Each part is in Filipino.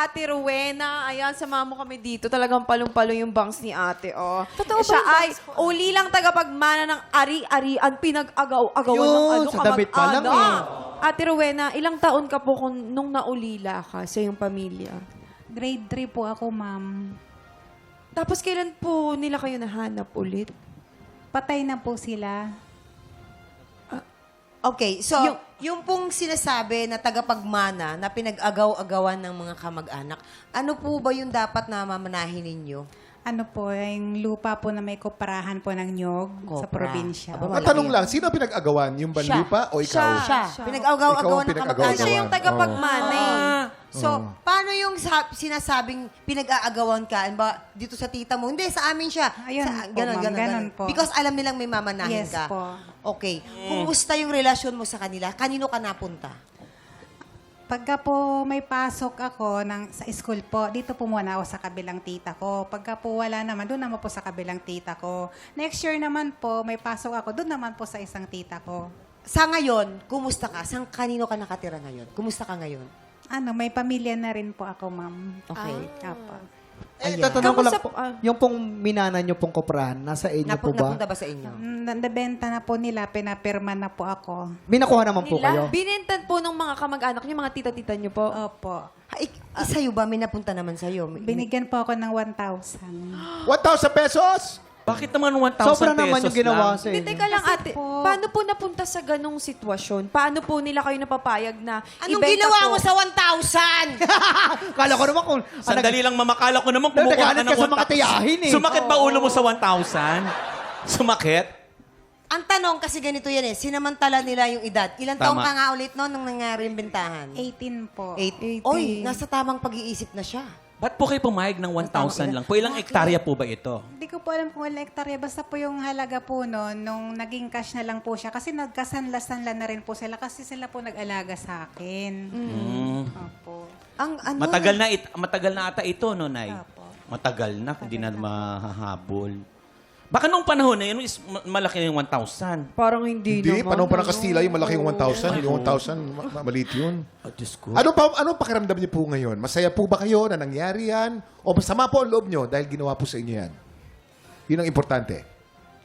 Ate Rowena. Ayan, samahan mo kami dito. Talagang palong-palong yung bangs ni ate, oh. Totoo ba Siya yung ay bangs ko? uli lang tagapagmana ng ari-arian, pinag-agaw-agawan ng Yun, ano, sa damit pa lang kamag-anak. Ate Rowena, ilang taon ka po nung naulila ka sa iyong pamilya? Grade 3 po ako, ma'am. Tapos kailan po nila kayo nahanap ulit? Patay na po sila. Okay, so yung pong sinasabi na tagapagmana na pinag-agaw-agawan ng mga kamag-anak, ano po ba yung dapat na mamanahin ninyo? Ano po, yung lupa po na may koperahan po ng nyog sa Kopra. probinsya. Aba, Matanong lang, sino ang pinag-agawan? Yung banlupa o ikaw? Siya. Siya. Pinag-agaw-agawan Ikaw ang ng pinag-agaw-agawan. kamag-anak. Siya yung tagapagmana eh. So, paano yung sinasabing pinag-aagawan ka? Ano ba, dito sa tita mo? Hindi, sa amin siya. Ayun po, ma'am. Ganon po. Because alam nilang may mamanahin Yes ka. po. Okay. Kumusta yung relasyon mo sa kanila? Kanino ka napunta? Pagka po may pasok ako sa school po, dito po muna ako sa kabilang tita ko. Pagka po wala naman, doon naman po sa kabilang tita ko. Next year naman po, may pasok ako, doon naman po sa isang tita ko. Sa ngayon, kumusta ka? Saan kanino ka nakatira ngayon? Kumusta ka ngayon? Ano, may pamilya na rin po ako, ma'am. Okay. Apo. Tatanong ko lang Kamusta po, po, yung pong minana nyo pong koprahan, nasa inyo po ba? Napunta ba sa inyo? Nabenta na po nila, pinapirma na po ako. Binakuha naman po kayo? Binentan po ng mga kamag-anak niyo, mga tita-tita niyo po. Opo. Sa'yo ba? May napunta naman sa'yo? Binigyan po ako ng 1,000. 1,000 pesos? Bakit naman 1,000 Sobra pesos naman yung ginawa lang? sa Hindi, inyo. teka lang Kasi ate. po- Paano po napunta sa ganong sitwasyon? Paano po nila kayo napapayag na Anong ibenta ginawa po? mo sa 1,000? Kala ko naman kung... Sandali lang, mamakala ko naman kumukuha ka Nagagalit ng ka sa mga tiyahin eh. Sumakit ba ulo mo sa 1,000? Sumakit? Ang tanong kasi ganito yan eh, sinamantala nila yung edad. Ilang Tama. taong ka nga ulit no, nung nangyari yung bentahan? 18 po. 8. Oy, nasa tamang pag-iisip na siya. Ba't po kayo pumayag ng 1,000 lang? Po ilang hektarya po ba ito? Hindi ko po alam kung ilang hektarya. Basta po yung halaga po noon, nung naging cash na lang po siya. Kasi nagkasanla-sanla na rin po sila. Kasi sila po nag-alaga sa akin. Opo. Ang ano? Matagal na ata ito, no, Nay? Opo. Matagal na, hindi na mahahabol. Baka nung panahon na yun, malaki na yung 1,000. Parang hindi Hindi, naman. panahon pa ng Kastila, yung malaki yung 1,000. Yung 1,000, maliit yun. Oh, Diyos ko. Anong pakiramdam niyo po ngayon? Masaya po ba kayo na nangyari yan? O masama po ang loob niyo dahil ginawa po sa inyo yan? Yun ang importante.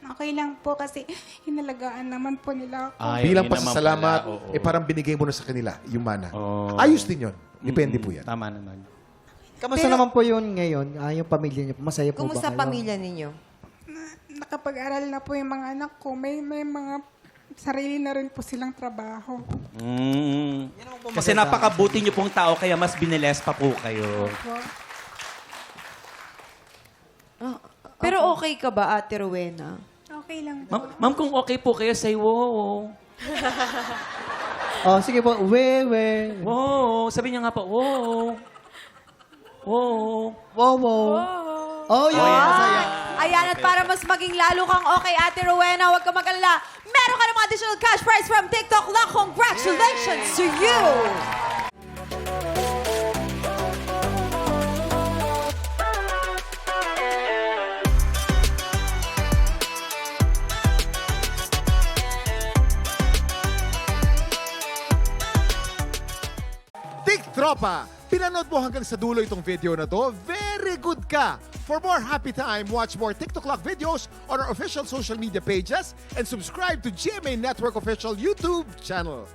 Okay lang po kasi hinalagaan naman po nila ako. Ay, Bilang yun naman pasasalamat, pala, oo. parang binigay mo na sa kanila yung mana. Oo. Ayos din yun. Depende po yan. Tama naman. Kamusta naman po yun ngayon? Yung pamilya niyo po? Masaya po Kumusta ba kayo? pamilya ninyo? Nakapag-aral na po yung mga anak ko. May mga sarili na rin po silang trabaho. Kasi napakabuti niyo pong tao, kaya mas biniles pa po kayo. Pero okay ka ba, Ate Rowena? Okay lang po. Ma'am, kung okay po kayo, say wow. Oh, sige po. We. Wow. Sabi niya nga po, wow. Wow. Wow. Oh, yun. Masaya. Ayan, at para mas maging lalo kang okay, Ate Rowena, huwag ka mag-alala. Meron ka ng additional cash prize from TikTok lang. Congratulations to you! Tik Tropa! Pinanood mo hanggang sa dulo itong video na to? Very good ka! For more happy time, watch more TikTok Lock videos on our official social media pages and subscribe to GMA Network official YouTube channel.